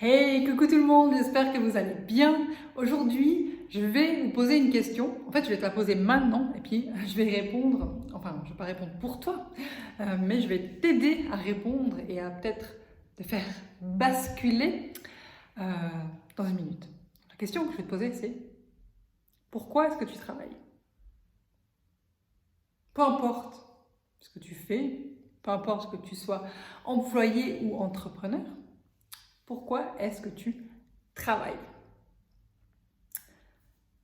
Hey, coucou tout le monde, j'espère que vous allez bien. Aujourd'hui, je vais vous poser une question. En fait, je vais te la poser maintenant et puis je vais répondre, enfin, je ne vais pas répondre pour toi, mais je vais t'aider à répondre et à peut-être te faire basculer euh, dans une minute. La question que je vais te poser, c'est pourquoi est-ce que tu travailles? Peu importe ce que tu fais, peu importe que tu sois employé ou entrepreneur, pourquoi est-ce que tu travailles?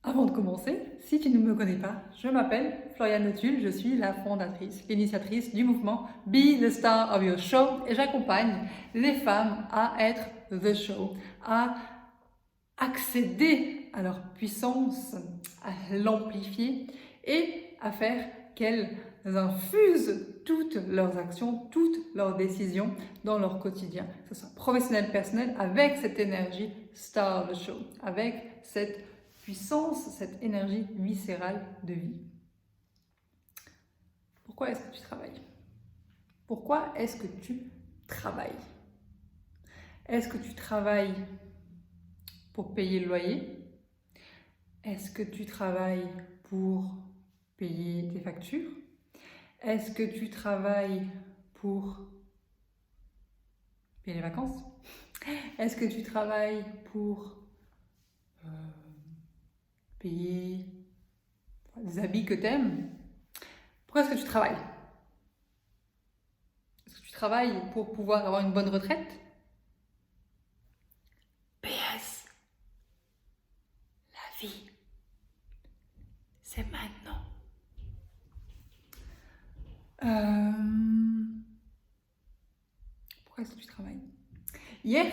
Avant de commencer, si tu ne me connais pas, je m'appelle Floriane Notul, je suis la fondatrice, l'initiatrice du mouvement Be the Star of Your Show et j'accompagne les femmes à être the show, à accéder à leur puissance, à l'amplifier et à faire qu'elles infusent toutes leurs actions, toutes leurs décisions dans leur quotidien, que ce soit professionnel, personnel, avec cette énergie Star of the Show, avec cette puissance, cette énergie viscérale de vie. Pourquoi est-ce que tu travailles? Pourquoi est-ce que tu travailles? Est-ce que tu travailles pour payer le loyer? Est-ce que tu travailles pour payer tes factures? Est-ce que tu travailles pour payer les vacances? Est-ce que tu travailles pour payer des habits que tu aimes? Pourquoi est-ce que tu travailles? Est-ce que tu travailles pour pouvoir avoir une bonne retraite? PS, la vie, c'est maintenant. Pourquoi est-ce que tu travailles? Hier,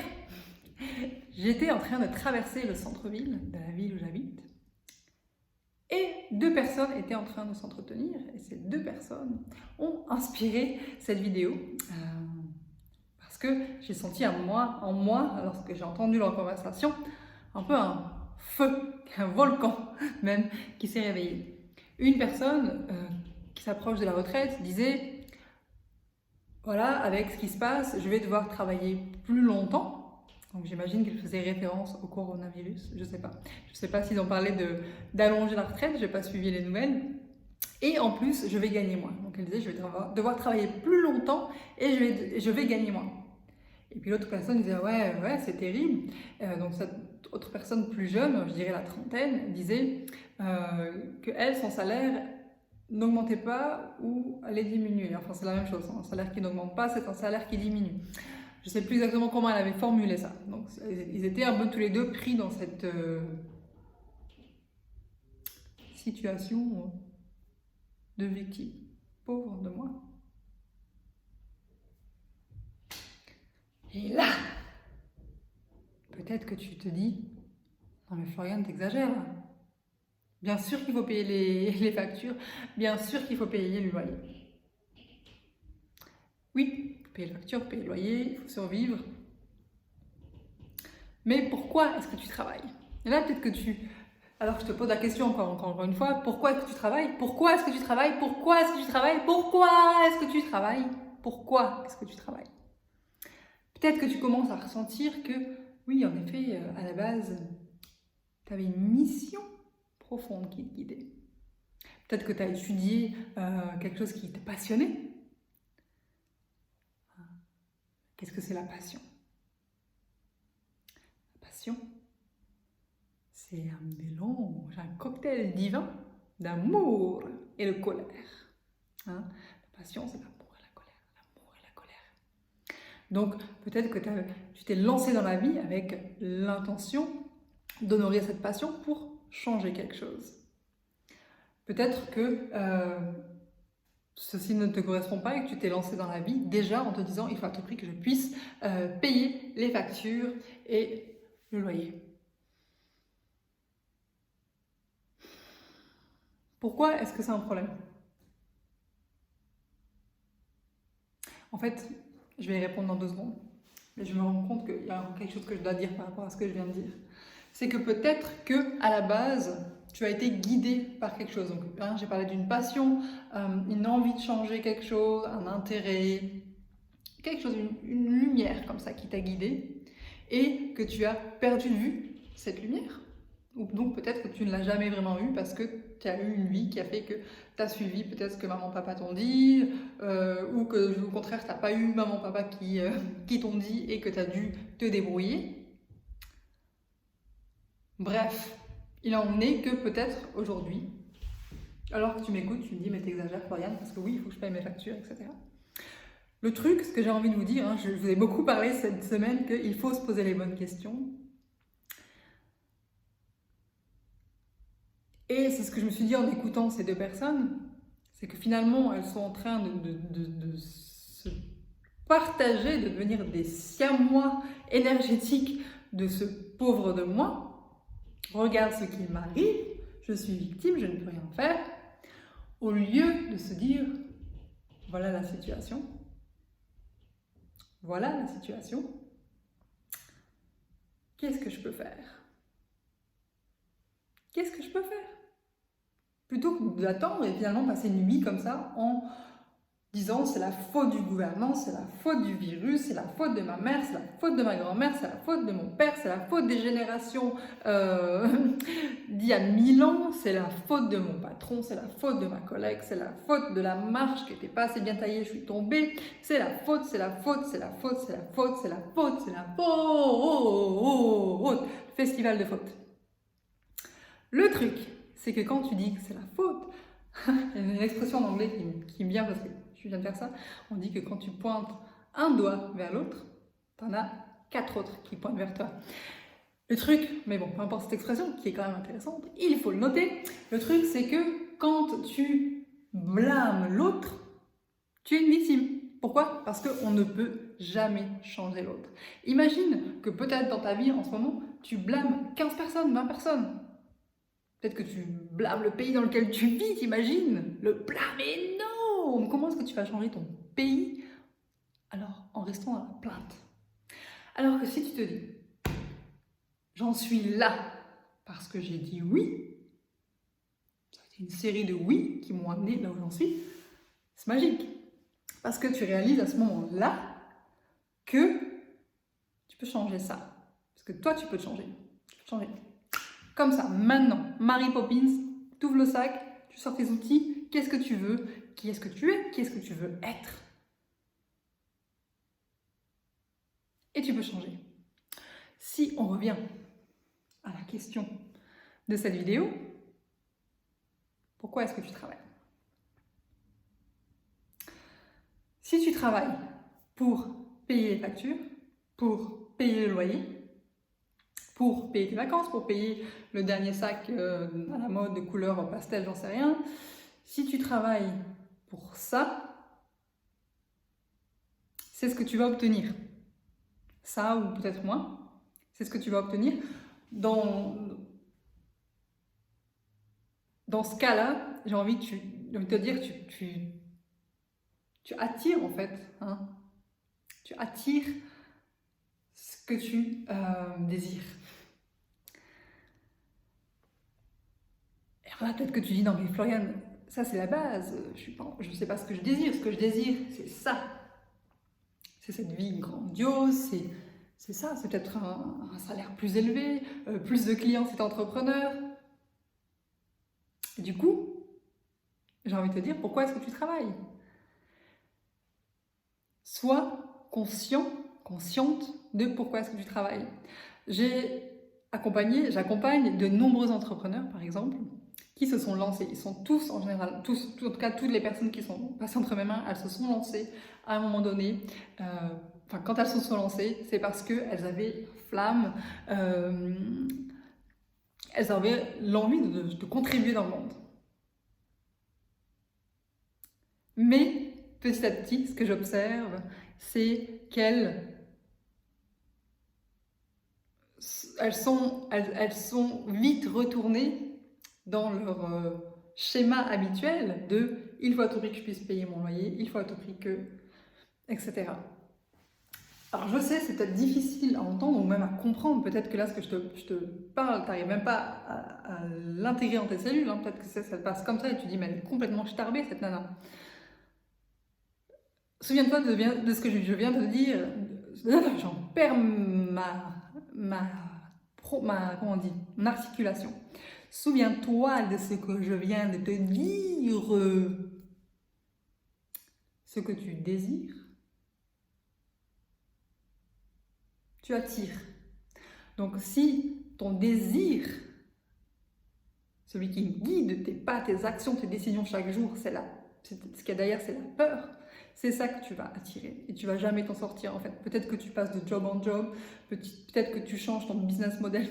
j'étais en train de traverser le centre-ville de la ville où j'habite et deux personnes étaient en train de s'entretenir et ces deux personnes ont inspiré cette vidéo parce que j'ai senti en moi, lorsque j'ai entendu leur conversation, un peu un feu, un volcan même qui s'est réveillé. Une personne qui s'approche de la retraite disait voilà, avec ce qui se passe, je vais devoir travailler plus longtemps. Donc j'imagine qu'elle faisait référence au coronavirus, je sais pas. Je sais pas s'ils ont parlé d'allonger la retraite, j'ai pas suivi les nouvelles. Et en plus, je vais gagner moins. Donc elle disait, je vais devoir travailler plus longtemps et je vais gagner moins. Et puis l'autre personne disait, ouais, c'est terrible. Donc cette autre personne plus jeune, je dirais la trentaine, disait que elle, son salaire n'augmentez pas ou allez diminuer. Enfin, c'est la même chose. Un salaire qui n'augmente pas, c'est un salaire qui diminue. Je ne sais plus exactement comment elle avait formulé ça. Donc, ils étaient un peu tous les deux pris dans cette situation de victime. Pauvre de moi. Et là, peut-être que tu te dis, non mais Floriane, t'exagères. Bien sûr qu'il faut payer les factures, bien sûr qu'il faut payer le loyer. Oui, il faut payer les factures, payer le loyer, il faut survivre. Mais pourquoi est-ce que tu travailles? Et là, peut-être que alors je te pose la question encore une fois, pourquoi est-ce que tu travailles? Pourquoi est-ce que tu travailles? Pourquoi est-ce que tu travailles? Pourquoi est-ce que tu travailles? Pourquoi est-ce que tu travailles? Peut-être que tu commences à ressentir que, oui, en effet, à la base, tu avais une mission profonde qui te guidait. Peut-être que tu as étudié quelque chose qui te passionnait. Qu'est-ce que c'est la passion? La passion, c'est un mélange, un cocktail divin d'amour et de colère. La passion, c'est l'amour et la colère. L'amour et la colère. Donc, peut-être que tu t'es lancé dans la vie avec l'intention d'honorer cette passion pour changer quelque chose. Peut-être que ceci ne te correspond pas et que tu t'es lancé dans la vie déjà en te disant il faut à tout prix que je puisse payer les factures et le loyer. Pourquoi est-ce que c'est un problème? En fait, je vais y répondre dans 2 secondes. Mais je me rends compte qu'il y a quelque chose que je dois dire par rapport à ce que je viens de dire. C'est que peut-être qu'à la base, tu as été guidé par quelque chose. Donc, j'ai parlé d'une passion, une envie de changer quelque chose, un intérêt, quelque chose, une lumière comme ça qui t'a guidé. et que tu as perdu de vue cette lumière. Ou donc peut-être que tu ne l'as jamais vraiment eue parce que tu as eu une vie qui a fait que tu as suivi peut-être ce que maman papa t'ont dit, ou que au contraire tu n'as pas eu maman papa qui t'ont dit et que tu as dû te débrouiller. Bref, il en est que peut-être aujourd'hui, alors que tu m'écoutes, tu me dis mais t'exagères Floriane, parce que oui, il faut que je paye mes factures, etc. Le truc, ce que j'ai envie de vous dire, je vous ai beaucoup parlé cette semaine qu'il faut se poser les bonnes questions. Et c'est ce que je me suis dit en écoutant ces deux personnes, c'est que finalement elles sont en train de se partager, de devenir des siamois énergétiques de ce pauvre de moi. Regarde ce qui m'arrive, je suis victime, je ne peux rien faire. Au lieu de se dire, voilà la situation, qu'est-ce que je peux faire? Qu'est-ce que je peux faire? Plutôt que d'attendre et finalement passer une nuit comme ça en disant c'est la faute du gouvernement, c'est la faute du virus, c'est la faute de ma mère, c'est la faute de ma grand-mère, c'est la faute de mon père, c'est la faute des générations d'il y a 1000 ans, c'est la faute de mon patron, c'est la faute de ma collègue, c'est la faute de la marche qui n'était pas assez bien taillée, je suis tombée, c'est la faute, c'est la faute, c'est la faute, c'est la faute, c'est la faute, c'est la faute, festival de faute. Le truc, c'est que quand tu dis que c'est la faute, il y a une expression en anglais qui me vient parce que je viens de faire ça, on dit que quand tu pointes un doigt vers l'autre, t'en as 4 autres qui pointent vers toi. Le truc, mais bon, peu importe cette expression, qui est quand même intéressante, il faut le noter, le truc c'est que quand tu blâmes l'autre, tu es une victime. Pourquoi? Parce qu'on ne peut jamais changer l'autre. Imagine que peut-être dans ta vie en ce moment, tu blâmes 15 personnes, 20 personnes. Peut-être que tu blâmes le pays dans lequel tu vis, t'imagines? Le blâme énorme! Comment est-ce que tu vas changer ton pays? Alors, en restant dans la plainte. Alors que si tu te dis, j'en suis là parce que j'ai dit oui, c'est une série de oui qui m'ont amené là où j'en suis, c'est magique. Parce que tu réalises à ce moment-là que tu peux changer ça. Parce que toi, tu peux te changer. Tu peux te changer. Comme ça, maintenant, Mary Poppins, tu ouvres le sac, tu sors tes outils, qu'est-ce que tu veux, qui est-ce que tu es, qui est-ce que tu veux être. Et tu peux changer. Si on revient à la question de cette vidéo, pourquoi est-ce que tu travailles? Si tu travailles pour payer les factures, pour payer le loyer, pour payer tes vacances, pour payer le dernier sac à la mode de couleur pastel, j'en sais rien. Si tu travailles pour ça, c'est ce que tu vas obtenir. Ça ou peut-être moins, c'est ce que tu vas obtenir. Dans ce cas-là, j'ai envie de te dire, tu attires en fait. Hein, tu attires ce que tu désires. Voilà, peut-être que tu dis, non mais Floriane, ça c'est la base, je ne sais pas ce que je désire c'est ça. C'est cette vie grandiose, c'est ça, c'est peut-être un salaire plus élevé, plus de clients si tu es entrepreneur. Et du coup, j'ai envie de te dire, pourquoi est-ce que tu travailles? Sois consciente de pourquoi est-ce que tu travailles. J'accompagne de nombreux entrepreneurs, par exemple, qui se sont lancés. Ils sont tous, en général, en tout cas, toutes les personnes qui sont passées entre mes mains, elles se sont lancées à un moment donné. Quand elles se sont lancées, c'est parce qu'elles avaient flamme, elles avaient l'envie de contribuer dans le monde. Mais, petit à petit, ce que j'observe, c'est qu'elles sont vite retournées dans leur schéma habituel de il faut à tout prix que je puisse payer mon loyer, il faut à tout prix que... etc. Alors je sais, c'est peut-être difficile à entendre ou même à comprendre, peut-être que là ce que je te parle, tu n'arrives même pas à l'intégrer dans tes cellules, hein. Peut-être que ça te passe comme ça et tu dis mais elle est complètement starbée cette nana. Souviens-toi de ce que je viens de te dire, j'en perds comment on dit, mon articulation. Souviens-toi de ce que je viens de te dire. Ce que tu désires, tu attires. Donc si ton désir, celui qui guide tes pas, tes actions, tes décisions chaque jour, ce qu'il y a derrière, c'est la peur, c'est ça que tu vas attirer et tu vas jamais t'en sortir en fait. Peut-être que tu passes de job en job, peut-être que tu changes ton business model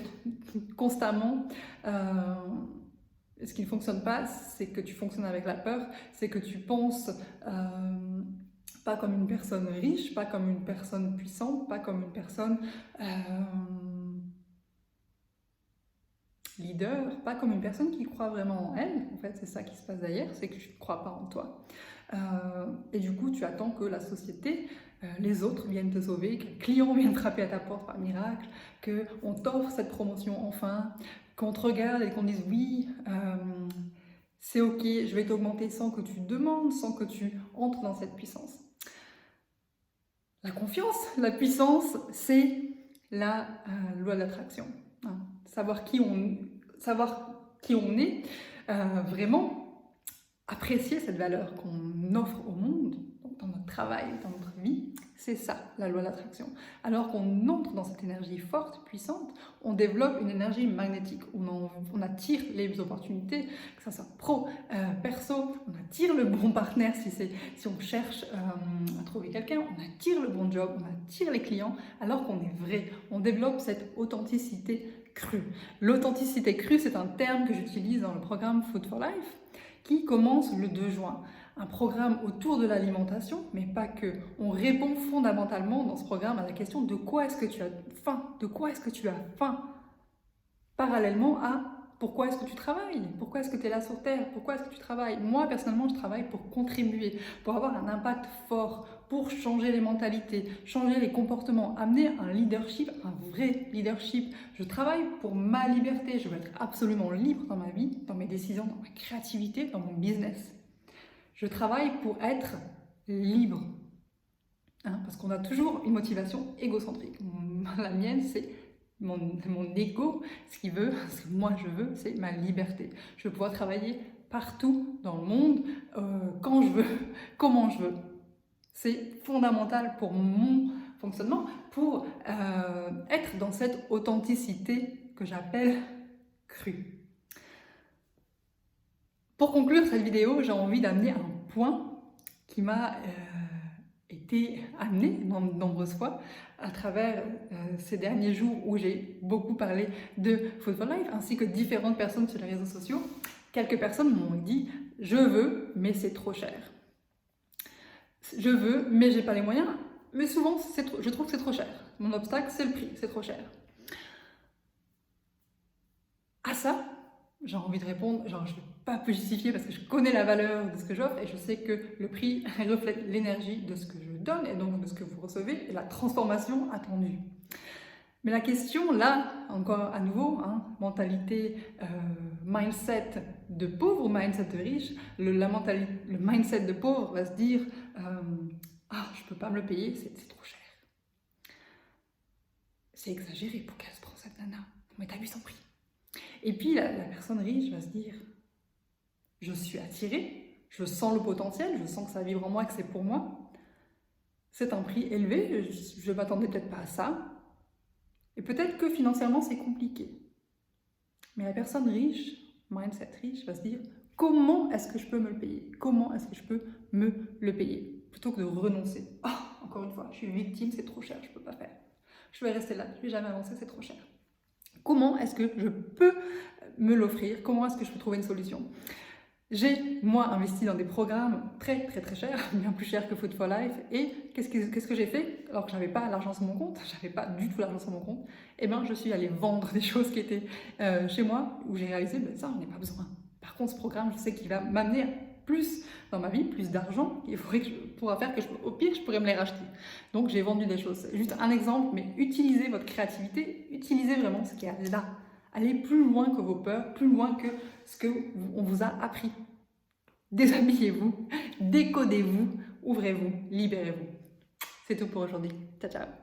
constamment. Ce qui ne fonctionne pas, c'est que tu fonctionnes avec la peur, c'est que tu penses pas comme une personne riche, pas comme une personne puissante, pas comme une personne leader, pas comme une personne qui croit vraiment en elle. En fait, c'est ça qui se passe derrière, c'est que tu ne crois pas en toi. Et du coup, tu attends que la société, les autres viennent te sauver, que le client vienne frapper à ta porte par miracle, qu'on t'offre cette promotion enfin, qu'on te regarde et qu'on dise oui, c'est ok, je vais t'augmenter sans que tu demandes, sans que tu entres dans cette puissance. La confiance, la puissance, c'est la loi de l'attraction. Hein. Savoir qui on est, vraiment apprécier cette valeur qu'on offre au monde, dans notre travail, dans notre vie, c'est ça, la loi de l'attraction. Alors qu'on entre dans cette énergie forte, puissante, on développe une énergie magnétique. On attire les opportunités, que ça soit pro, perso, on attire le bon partenaire si on cherche à trouver quelqu'un, on attire le bon job, on attire les clients, alors qu'on est vrai. On développe cette authenticité crue. L'authenticité crue, c'est un terme que j'utilise dans le programme Food for Life, qui commence le 2 juin. Un programme autour de l'alimentation, mais pas que. On répond fondamentalement dans ce programme à la question de quoi est-ce que tu as faim? De quoi est-ce que tu as faim? Parallèlement à pourquoi est-ce que tu travailles? Pourquoi est-ce que tu es là sur Terre? Pourquoi est-ce que tu travailles? Moi, personnellement, je travaille pour contribuer, pour avoir un impact fort, pour changer les mentalités, changer les comportements, amener un leadership, un vrai leadership. Je travaille pour ma liberté. Je veux être absolument libre dans ma vie, dans mes décisions, dans ma créativité, dans mon business. Je travaille pour être libre. Hein, parce qu'on a toujours une motivation égocentrique. La mienne, c'est mon ego, ce qu'il veut, ce que moi je veux, c'est ma liberté. Je veux pouvoir travailler partout dans le monde, quand je veux, comment je veux. C'est fondamental pour mon fonctionnement, pour être dans cette authenticité que j'appelle crue. Pour conclure cette vidéo, j'ai envie d'amener un point qui m'a été amené de nombreuses fois à travers ces derniers jours où j'ai beaucoup parlé de Food for Life, ainsi que différentes personnes sur les réseaux sociaux. Quelques personnes m'ont dit « je veux, mais c'est trop cher ». Je veux, mais j'ai pas les moyens, mais souvent je trouve que c'est trop cher. Mon obstacle, c'est le prix, c'est trop cher. À ça, j'ai envie de répondre, genre je ne vais pas justifier parce que je connais la valeur de ce que j'offre et je sais que le prix reflète l'énergie de ce que je donne et donc de ce que vous recevez et la transformation attendue. Mais la question là, encore à nouveau, hein, mentalité, mindset de pauvre ou mindset de riche, le mindset de pauvre va se dire ah, je peux pas me le payer, c'est trop cher. C'est exagéré pour qu'elle se prenne cette nana. Mais t'as vu son prix. Et puis la personne riche va se dire je suis attirée, je sens le potentiel, je sens que ça vibre en moi, que c'est pour moi. C'est un prix élevé, je m'attendais peut-être pas à ça. Et peut-être que financièrement c'est compliqué. Mais la personne riche, mindset riche, va se dire comment est-ce que je peux me le payer? Comment est-ce que je peux me le payer? Plutôt que de renoncer. Oh, encore une fois, je suis une victime, c'est trop cher, je ne peux pas faire. Je vais rester là, je ne vais jamais avancer, c'est trop cher. Comment est-ce que je peux me l'offrir? Comment est-ce que je peux trouver une solution? J'ai, moi, investi dans des programmes très chers, bien plus chers que Food for Life. Et qu'est-ce que j'ai fait? Alors que je n'avais pas l'argent sur mon compte, je n'avais pas du tout l'argent sur mon compte, eh bien, je suis allée vendre des choses qui étaient chez moi, où j'ai réalisé, ben, ça, j'en ai pas besoin. Par contre, ce programme, je sais qu'il va m'amener plus dans ma vie, plus d'argent, qu'il pourra faire que, au pire, je pourrais me les racheter. Donc, j'ai vendu des choses. Juste un exemple, mais utilisez votre créativité, utilisez vraiment ce qu'il y a là. Allez plus loin que vos peurs, plus loin que ce qu'on vous a appris. Déshabillez-vous, décodez-vous, ouvrez-vous, libérez-vous. C'est tout pour aujourd'hui. Ciao, ciao.